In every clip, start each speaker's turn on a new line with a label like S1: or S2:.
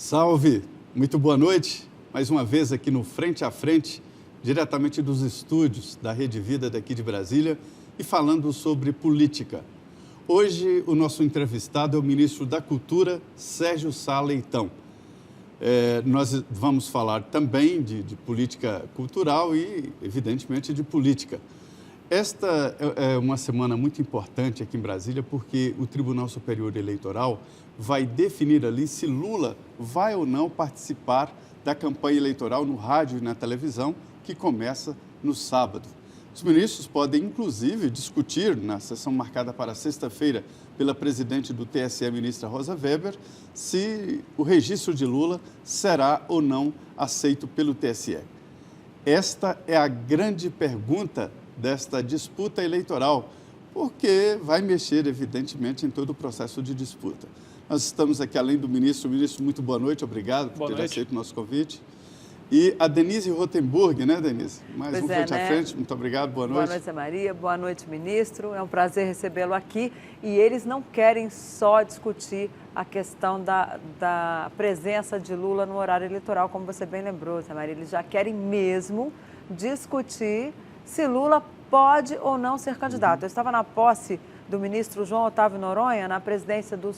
S1: Salve! Muito boa noite. Mais uma vez aqui no Frente a Frente, diretamente dos estúdios da Rede Vida daqui de Brasília e falando sobre política. Hoje o nosso entrevistado é o ministro da Cultura, Sérgio Sá Leitão. Nós vamos falar também de política cultural e, evidentemente, de política. Esta é uma semana muito importante aqui em Brasília porque o Tribunal Superior Eleitoral vai definir ali se Lula vai ou não participar da campanha eleitoral no rádio e na televisão, que começa no sábado. Os ministros podem, inclusive, discutir, na sessão marcada para sexta-feira pela presidente do TSE, ministra Rosa Weber, se o registro de Lula será ou não aceito pelo TSE. Esta é a grande pergunta desta disputa eleitoral, porque vai mexer, evidentemente, em todo o processo de disputa. Nós estamos aqui, além do ministro. Ministro, muito boa noite, obrigado por ter aceito o nosso convite. E a Denise Rotenburg, né, Denise? Mais um Frente a Frente, muito obrigado, boa noite.
S2: Boa noite, Zé Maria, boa noite, ministro. É um prazer recebê-lo aqui. E eles não querem só discutir a questão da presença de Lula no horário eleitoral, como você bem lembrou, Zé Maria. Eles já querem mesmo discutir se Lula pode ou não ser candidato. Eu estava na posse do ministro João Otávio Noronha, na presidência do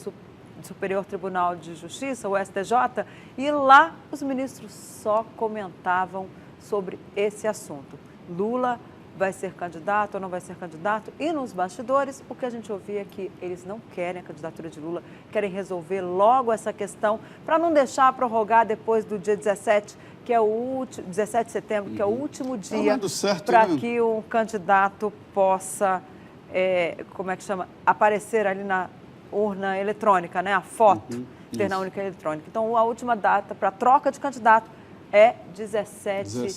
S2: Superior Tribunal de Justiça, o STJ, e lá os ministros só comentavam sobre esse assunto. Lula vai ser candidato ou não vai ser candidato? E nos bastidores, o que a gente ouvia é que eles não querem a candidatura de Lula, querem resolver logo essa questão para não deixar prorrogar depois do dia 17, que é o 17 de setembro, que é o último dia para que um candidato possa, aparecer ali na urna eletrônica, né? A foto, ter na urna eletrônica. Então, a última data para troca de candidato é 17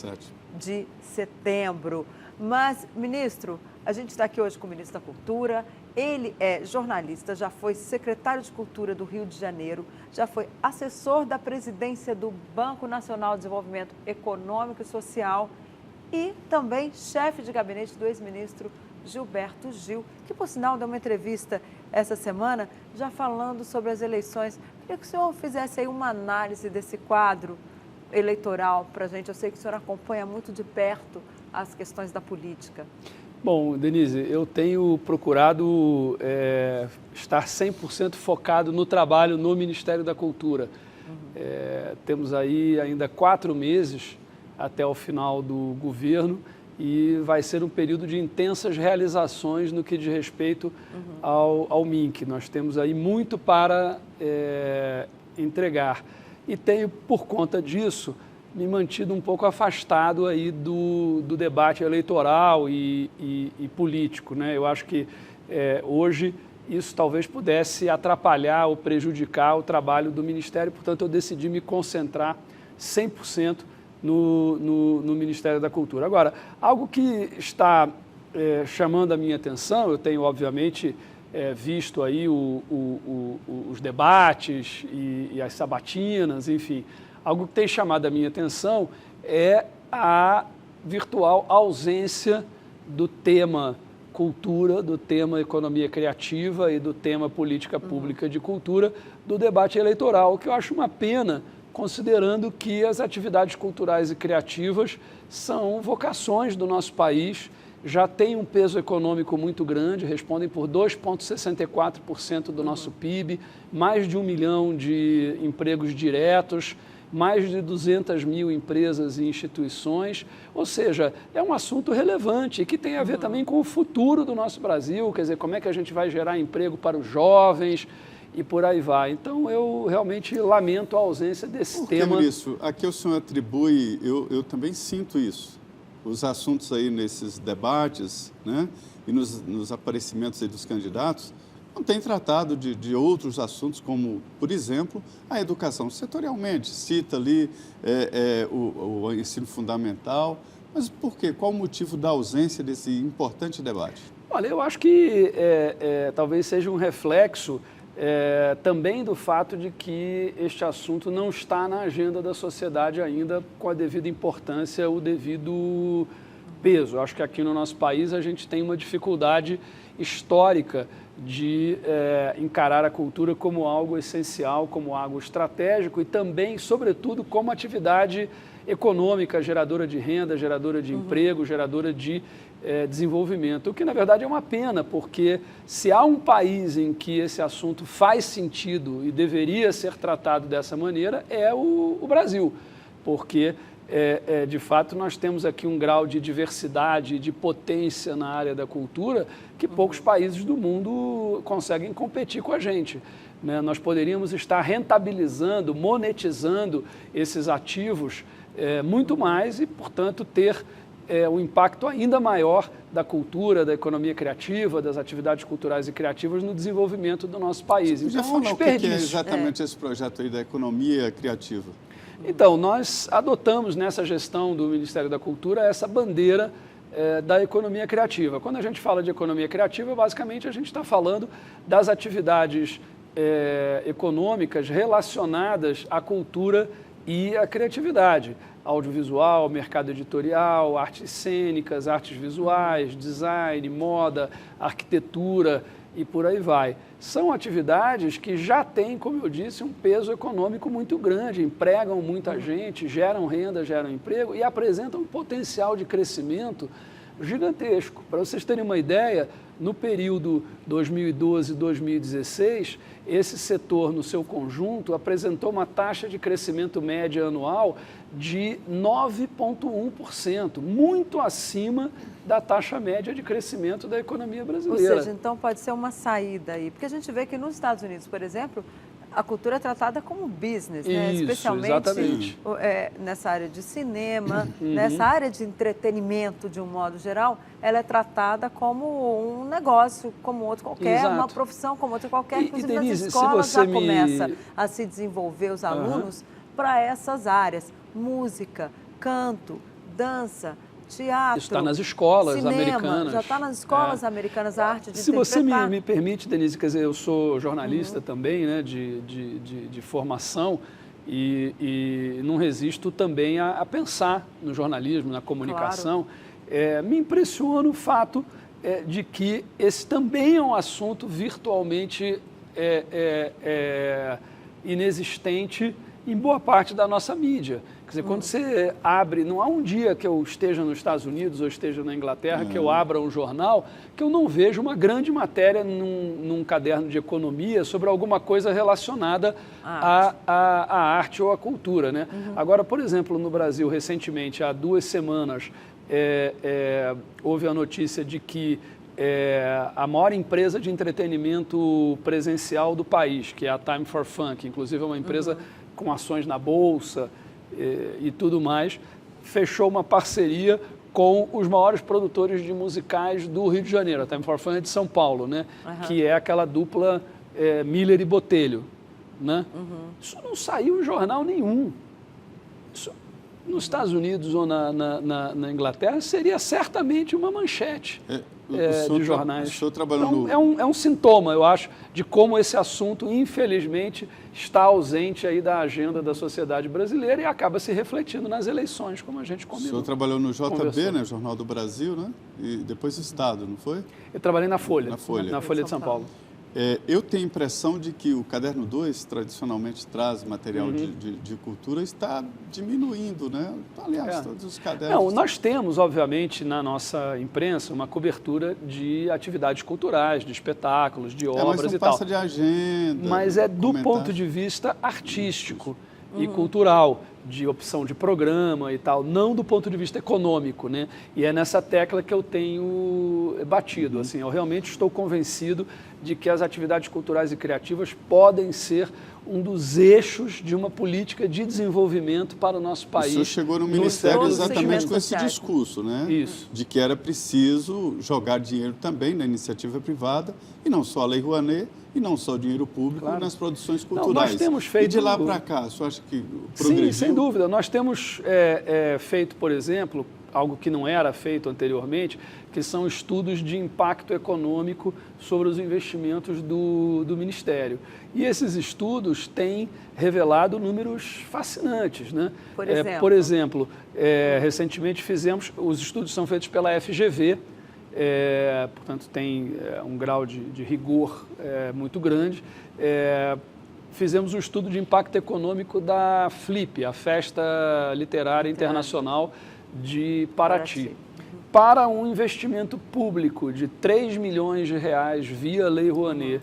S2: de setembro. Mas, ministro, a gente está aqui hoje com o ministro da Cultura. Ele é jornalista, já foi secretário de Cultura do Rio de Janeiro, já foi assessor da presidência do Banco Nacional de Desenvolvimento Econômico e Social e também chefe de gabinete do ex-ministro Gilberto Gil, que, por sinal, deu uma entrevista essa semana já falando sobre as eleições. Queria que o senhor fizesse aí uma análise desse quadro eleitoral para a gente. Eu sei que o senhor acompanha muito de perto as questões da política.
S3: Bom, Denise, eu tenho procurado estar 100% focado no trabalho no Ministério da Cultura. Temos aí ainda 4 meses até o final do governo e vai ser um período de intensas realizações no que diz respeito ao MINC. Nós temos aí muito para entregar e tenho, por conta disso, me mantido um pouco afastado aí do debate eleitoral e político, né? Eu acho que hoje isso talvez pudesse atrapalhar ou prejudicar o trabalho do Ministério, portanto eu decidi me concentrar 100% no Ministério da Cultura. Agora, algo que está chamando a minha atenção, eu tenho obviamente visto aí os debates e as sabatinas, enfim. Algo que tem chamado a minha atenção é a virtual ausência do tema cultura, do tema economia criativa e do tema política pública de cultura do debate eleitoral, que eu acho uma pena, considerando que as atividades culturais e criativas são vocações do nosso país, já têm um peso econômico muito grande, respondem por 2,64% do nosso PIB, mais de 1 milhão de empregos diretos, mais de 200 mil empresas e instituições, ou seja, é um assunto relevante que tem a ver também com o futuro do nosso Brasil, quer dizer, como é que a gente vai gerar emprego para os jovens e por aí vai. Então, eu realmente lamento a ausência desse tema.
S1: Por isso, aqui o senhor atribui, eu também sinto isso, os assuntos aí nesses debates, né, e nos aparecimentos aí dos candidatos, não tem tratado de outros assuntos, como, por exemplo, a educação. Setorialmente, cita ali o ensino fundamental, mas por quê? Qual o motivo da ausência desse importante debate?
S3: Olha, eu acho que talvez seja um reflexo também do fato de que este assunto não está na agenda da sociedade ainda com a devida importância, o devido peso. Eu acho que aqui no nosso país a gente tem uma dificuldade histórica de encarar a cultura como algo essencial, como algo estratégico e também, sobretudo, como atividade econômica, geradora de renda, geradora de emprego, geradora de desenvolvimento. O que, na verdade, é uma pena, porque se há um país em que esse assunto faz sentido e deveria ser tratado dessa maneira, é o Brasil, porque de fato, nós temos aqui um grau de diversidade, de potência na área da cultura que poucos países do mundo conseguem competir com a gente, né? Nós poderíamos estar rentabilizando, monetizando esses ativos muito mais e, portanto, ter um impacto ainda maior da cultura, da economia criativa, das atividades culturais e criativas no desenvolvimento do nosso país.
S1: Então, falar o que é exatamente esse projeto aí da economia criativa?
S3: Então, nós adotamos nessa gestão do Ministério da Cultura essa bandeira da economia criativa. Quando a gente fala de economia criativa, basicamente a gente está falando das atividades econômicas relacionadas à cultura e à criatividade. Audiovisual, mercado editorial, artes cênicas, artes visuais, design, moda, arquitetura e por aí vai. São atividades que já têm, como eu disse, um peso econômico muito grande, empregam muita gente, geram renda, geram emprego e apresentam um potencial de crescimento gigantesco. Para vocês terem uma ideia, no período 2012-2016, esse setor, no seu conjunto, apresentou uma taxa de crescimento média anual de 9,1%, muito acima da taxa média de crescimento da economia brasileira.
S2: Ou seja, então pode ser uma saída aí, porque a gente vê que nos Estados Unidos, por exemplo, a cultura é tratada como business, né?
S3: Isso,
S2: especialmente nessa área de cinema, nessa área de entretenimento de um modo geral, ela é tratada como um negócio, como outro qualquer,
S3: Exato.
S2: uma profissão como outra qualquer. Inclusive
S3: Denise,
S2: nas escolas já começa
S3: me...
S2: a se desenvolver os alunos para essas áreas, música, canto, dança, teatro,
S3: isso está nas escolas
S2: cinema,
S3: americanas.
S2: Já está nas escolas americanas a arte de
S3: Se você
S2: interpretar.
S3: me permite, Denise, quer dizer, eu sou jornalista também, né, de formação, e não resisto também a pensar no jornalismo, na comunicação. Claro. Me impressiona o fato de que esse também é um assunto virtualmente inexistente em boa parte da nossa mídia. Quer dizer, quando você abre, não há um dia que eu esteja nos Estados Unidos ou esteja na Inglaterra, que eu abra um jornal, que eu não vejo uma grande matéria num caderno de economia sobre alguma coisa relacionada à arte ou à cultura, né? Agora, por exemplo, no Brasil, recentemente, há 2 semanas, houve a notícia de que a maior empresa de entretenimento presencial do país, que é a Time for Fun, que inclusive é uma empresa com ações na Bolsa e tudo mais, fechou uma parceria com os maiores produtores de musicais do Rio de Janeiro. A Time for Fun é de São Paulo, né? Que é aquela dupla Miller e Botelho, né? Isso não saiu em jornal nenhum. Isso, nos Estados Unidos ou na Inglaterra, seria certamente uma manchete de jornais.
S1: O senhor trabalhou
S3: então, é um sintoma, eu acho, de como esse assunto, infelizmente, está ausente aí da agenda da sociedade brasileira e acaba se refletindo nas eleições, como a gente combinou.
S1: O senhor trabalhou no JB, né, Jornal do Brasil, né? E depois Estado, não foi?
S3: Eu trabalhei na Folha.
S1: Na
S3: Folha de São Paulo.
S1: Eu tenho a impressão de que o Caderno 2, tradicionalmente traz material de cultura, está diminuindo, né? Aliás, todos os cadernos...
S3: Não, nós temos, obviamente, na nossa imprensa, uma cobertura de atividades culturais, de espetáculos, de obras
S1: mas não passa de agenda.
S3: Mas do ponto de vista artístico e cultural, de opção de programa e tal, não do ponto de vista econômico, né? E é nessa tecla que eu tenho batido, assim, eu realmente estou convencido de que as atividades culturais e criativas podem ser um dos eixos de uma política de desenvolvimento para o nosso país.
S1: O senhor chegou no Ministério exatamente com esse discurso, né?
S3: Isso.
S1: De que era preciso jogar dinheiro também na iniciativa privada, e não só a Lei Rouanet, e não só dinheiro público nas produções culturais.
S3: Não, nós temos feito...
S1: E de lá para cá, o senhor acha que progrediu?
S3: Sim, sem dúvida. Nós temos feito, por exemplo, algo que não era feito anteriormente, que são estudos de impacto econômico sobre os investimentos do Ministério. E esses estudos têm revelado números fascinantes, né?
S2: Por exemplo,
S3: recentemente os estudos são feitos pela FGV, portanto tem um grau de rigor muito grande. Fizemos um estudo de impacto econômico da FLIP, a Festa Literária Internacional de Paraty. Para um investimento público de 3 milhões de reais via Lei Rouanet,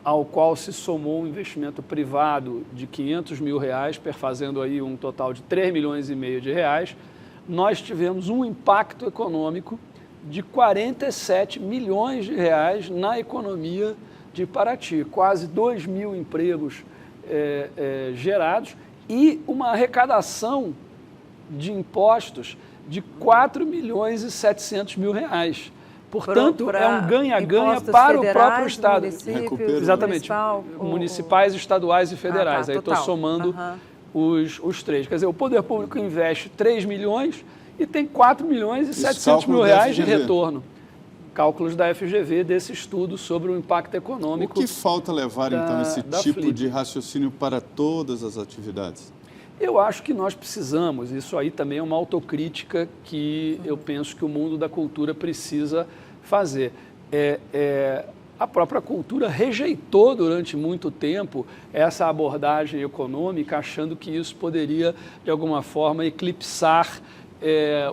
S3: ao qual se somou um investimento privado de 500 mil reais, perfazendo aí um total de 3 milhões e meio de reais, nós tivemos um impacto econômico de 47 milhões de reais na economia de Paraty, quase 2 mil empregos gerados e uma arrecadação de impostos de 4 milhões e 700 mil reais. Portanto, é um ganha-ganha para o próprio Estado. Exatamente, municipais, estaduais e federais. Aí estou somando os três. Quer dizer, o poder público investe 3 milhões e tem 4 milhões e 700 mil reais de retorno. Cálculos da FGV desse estudo sobre o impacto econômico.
S1: O que falta levar, então, esse tipo de raciocínio para todas as atividades?
S3: Eu acho que nós precisamos, isso aí também é uma autocrítica que eu penso que o mundo da cultura precisa fazer. A própria cultura rejeitou durante muito tempo essa abordagem econômica, achando que isso poderia, de alguma forma, eclipsar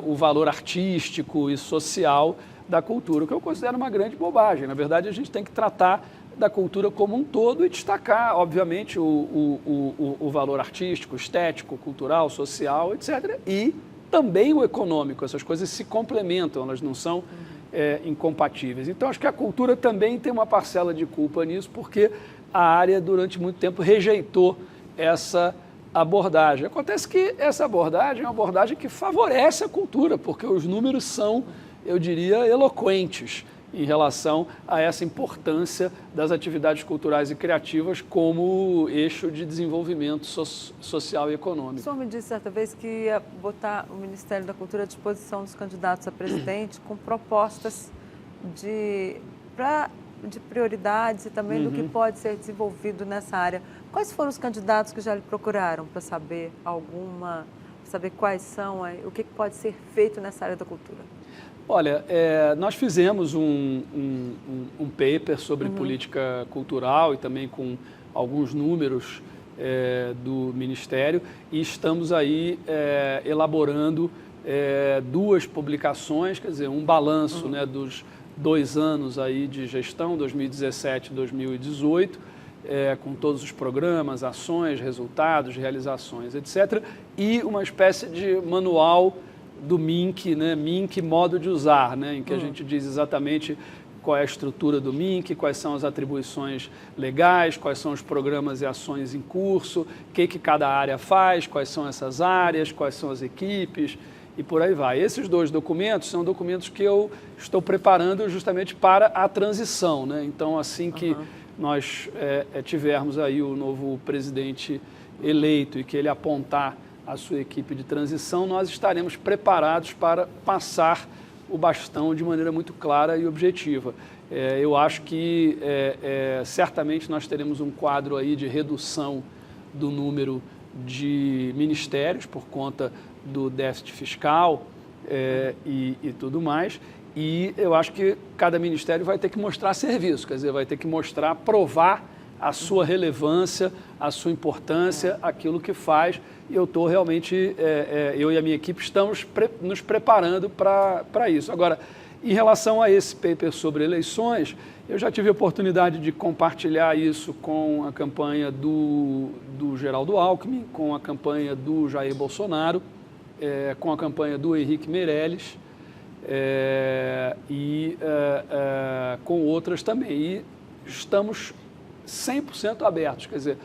S3: o valor artístico e social da cultura, o que eu considero uma grande bobagem. Na verdade, a gente tem que tratar da cultura como um todo e destacar, obviamente, o valor artístico, estético, cultural, social, etc. E também o econômico. Essas coisas se complementam, elas não são incompatíveis. Então, acho que a cultura também tem uma parcela de culpa nisso, porque a área, durante muito tempo, rejeitou essa abordagem. Acontece que essa abordagem é uma abordagem que favorece a cultura, porque os números são, eu diria, eloquentes em relação a essa importância das atividades culturais e criativas como eixo de desenvolvimento social e econômico.
S2: O senhor me disse certa vez que ia botar o Ministério da Cultura à disposição dos candidatos a presidente com propostas de prioridades e também do que pode ser desenvolvido nessa área. Quais foram os candidatos que já lhe procuraram para saber saber quais são, o que pode ser feito nessa área da cultura?
S3: Olha, nós fizemos um paper sobre política cultural e também com alguns números do Ministério e estamos aí elaborando 2 publicações, quer dizer, um balanço dos 2 anos aí de gestão, 2017 e 2018, com todos os programas, ações, resultados, realizações, etc. E uma espécie de manual do MINC, MINC modo de usar, em que a gente diz exatamente qual é a estrutura do MINC, quais são as atribuições legais, quais são os programas e ações em curso, o que cada área faz, quais são essas áreas, quais são as equipes e por aí vai. Esses 2 documentos são documentos que eu estou preparando justamente para a transição, Então, assim que nós tivermos aí o novo presidente eleito e que ele apontar a sua equipe de transição, nós estaremos preparados para passar o bastão de maneira muito clara e objetiva. Eu acho que certamente nós teremos um quadro aí de redução do número de ministérios por conta do déficit fiscal e tudo mais. E eu acho que cada ministério vai ter que mostrar serviço, quer dizer, vai ter que mostrar, provar a sua relevância, a sua importância, aquilo que faz. E eu estou realmente, eu e a minha equipe estamos nos preparando para isso. Agora, em relação a esse paper sobre eleições, eu já tive a oportunidade de compartilhar isso com a campanha do Geraldo Alckmin, com a campanha do Jair Bolsonaro, com a campanha do Henrique Meirelles e com outras também. E estamos 100% abertos, quer dizer,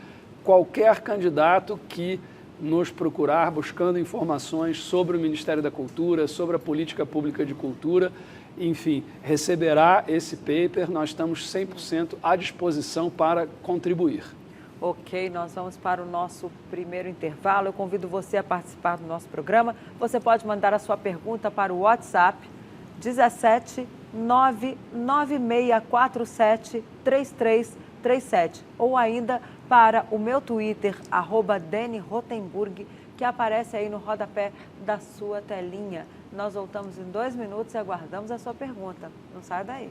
S3: qualquer candidato que nos procurar buscando informações sobre o Ministério da Cultura, sobre a política pública de cultura, enfim, receberá esse paper, nós estamos 100% à disposição para contribuir.
S2: Ok, nós vamos para o nosso primeiro intervalo. Eu convido você a participar do nosso programa. Você pode mandar a sua pergunta para o WhatsApp 17 99647 3337 ou ainda para o meu Twitter, @DeniRotenburg, que aparece aí no rodapé da sua telinha. Nós voltamos em 2 minutos e aguardamos a sua pergunta. Não saia daí.